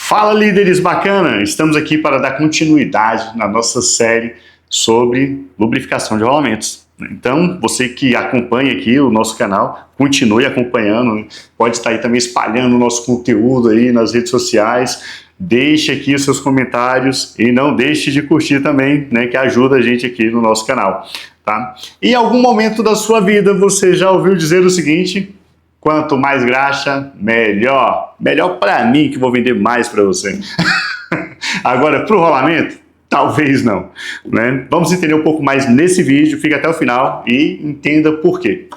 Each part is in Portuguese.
Fala, líderes bacana! Estamos aqui para dar continuidade na nossa série sobre lubrificação de rolamentos. Então, você que acompanha aqui o nosso canal, continue acompanhando, né? Pode estar aí também espalhando o nosso conteúdo aí nas redes sociais. Deixe aqui os seus comentários e não deixe de curtir também, né, que ajuda a gente aqui no nosso canal, tá? Em algum momento da sua vida você já ouviu dizer o seguinte: quanto mais graxa, melhor. Melhor para mim, que vou vender mais para você. Agora, para o rolamento, talvez não, né? Vamos entender um pouco mais nesse vídeo, fica até o final e entenda por quê.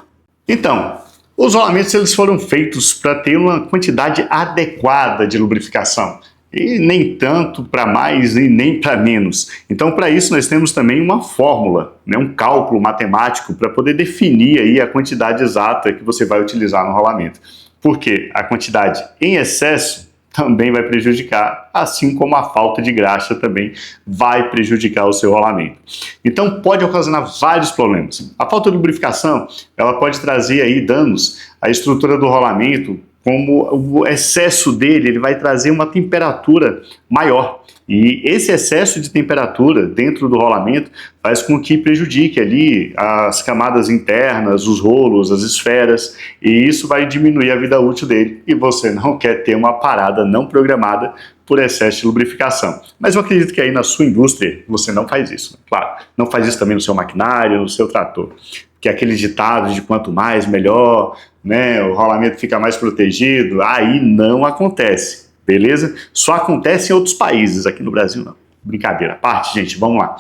Então, os rolamentos eles foram feitos para ter uma quantidade adequada de lubrificação. E nem tanto para mais e nem para menos. Então, para isso, nós temos também uma fórmula, né, um cálculo matemático para poder definir aí a quantidade exata que você vai utilizar no rolamento. Porque a quantidade em excesso também vai prejudicar, assim como a falta de graxa também vai prejudicar o seu rolamento. Então, pode ocasionar vários problemas. A falta de lubrificação, ela pode trazer aí danos à estrutura do rolamento, como o excesso dele, ele vai trazer uma temperatura maior. E esse excesso de temperatura dentro do rolamento faz com que prejudique ali as camadas internas, os rolos, as esferas, e isso vai diminuir a vida útil dele. E você não quer ter uma parada não programada por excesso de lubrificação. Mas eu acredito que aí na sua indústria você não faz isso. Claro, não faz isso também no seu maquinário, no seu trator. Que é aquele ditado de quanto mais, melhor, né? O rolamento fica mais protegido. Aí não acontece, beleza? Só acontece em outros países, aqui no Brasil não. Brincadeira à parte, gente, vamos lá.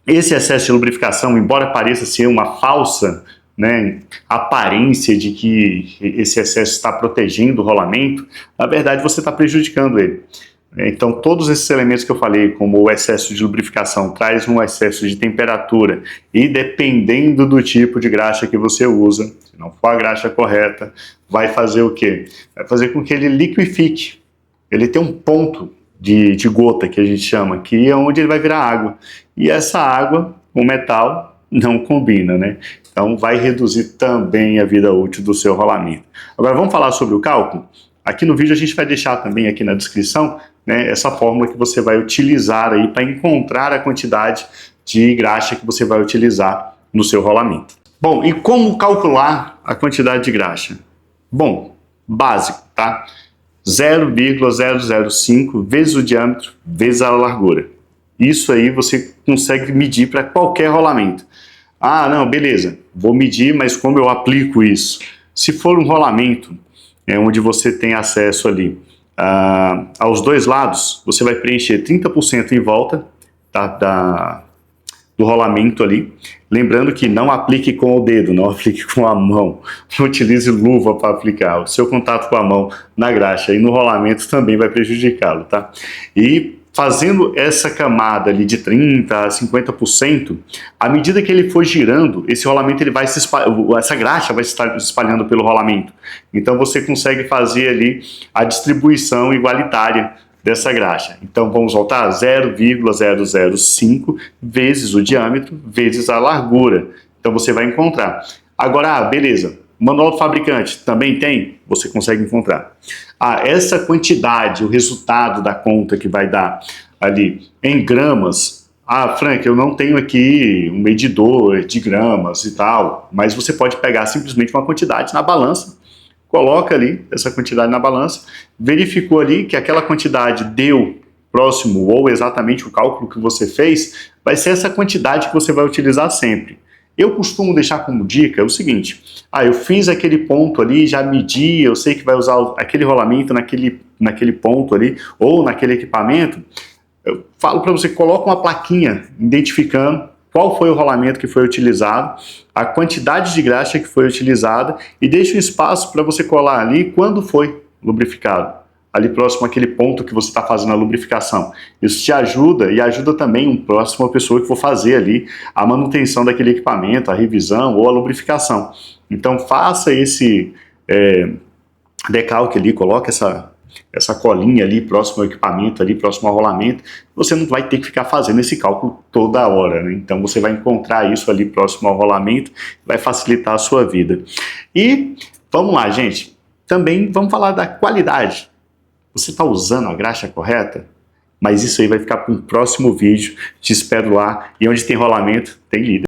Esse excesso de lubrificação, embora pareça ser uma falsa, né, aparência de que esse excesso está protegendo o rolamento, na verdade você está prejudicando ele. Então, todos esses elementos que eu falei, como o excesso de lubrificação, traz um excesso de temperatura e dependendo do tipo de graxa que você usa, se não for a graxa correta, vai fazer o quê? Vai fazer com que ele liquifique. Ele tem um ponto de gota, que a gente chama, que é onde ele vai virar água. E essa água, o metal, não combina, né? Então, vai reduzir também a vida útil do seu rolamento. Agora, vamos falar sobre o cálculo? Aqui no vídeo a gente vai deixar também aqui na descrição, né, essa fórmula que você vai utilizar aí para encontrar a quantidade de graxa que você vai utilizar no seu rolamento. Bom, e como calcular a quantidade de graxa? Bom, básico, tá? 0,005 vezes o diâmetro vezes a largura. Isso aí você consegue medir para qualquer rolamento. Ah, não, beleza, vou medir, mas como eu aplico isso? Se for um rolamento onde você tem acesso ali aos dois lados, você vai preencher 30% em volta do rolamento ali. Lembrando que não aplique com o dedo, não aplique com a mão. Utilize luva para aplicar. O seu contato com a mão na graxa e no rolamento também vai prejudicá-lo, tá? E fazendo essa camada ali de 30% a 50%, à medida que ele for girando, esse rolamento ele vai se essa graxa vai estar espalhando pelo rolamento. Então você consegue fazer ali a distribuição igualitária dessa graxa. Então vamos voltar: 0,005 vezes o diâmetro vezes a largura. Então você vai encontrar. Agora, beleza. Manual do fabricante também tem? Você consegue encontrar. Essa quantidade, o resultado da conta que vai dar ali em gramas. Frank, eu não tenho aqui um medidor de gramas e tal, mas você pode pegar simplesmente uma quantidade na balança, coloca ali essa quantidade na balança, verificou ali que aquela quantidade deu próximo ou exatamente o cálculo que você fez, vai ser essa quantidade que você vai utilizar sempre. Eu costumo deixar como dica o seguinte: eu fiz aquele ponto ali, já medi, eu sei que vai usar aquele rolamento naquele ponto ali, ou naquele equipamento. Eu falo para você, coloca uma plaquinha identificando qual foi o rolamento que foi utilizado, a quantidade de graxa que foi utilizada, e deixa um espaço para você colar ali quando foi lubrificado, ali próximo àquele ponto que você está fazendo a lubrificação. Isso te ajuda e ajuda também uma próxima pessoa que for fazer ali a manutenção daquele equipamento, a revisão ou a lubrificação. Então faça esse decalque ali, coloque essa colinha ali próximo ao equipamento, ali próximo ao rolamento. Você não vai ter que ficar fazendo esse cálculo toda hora, né? Então você vai encontrar isso ali próximo ao rolamento, vai facilitar a sua vida. E vamos lá, gente, também vamos falar da qualidade Você está usando a graxa correta? Mas isso aí vai ficar para um próximo vídeo. Te espero lá. E onde tem rolamento, tem líder.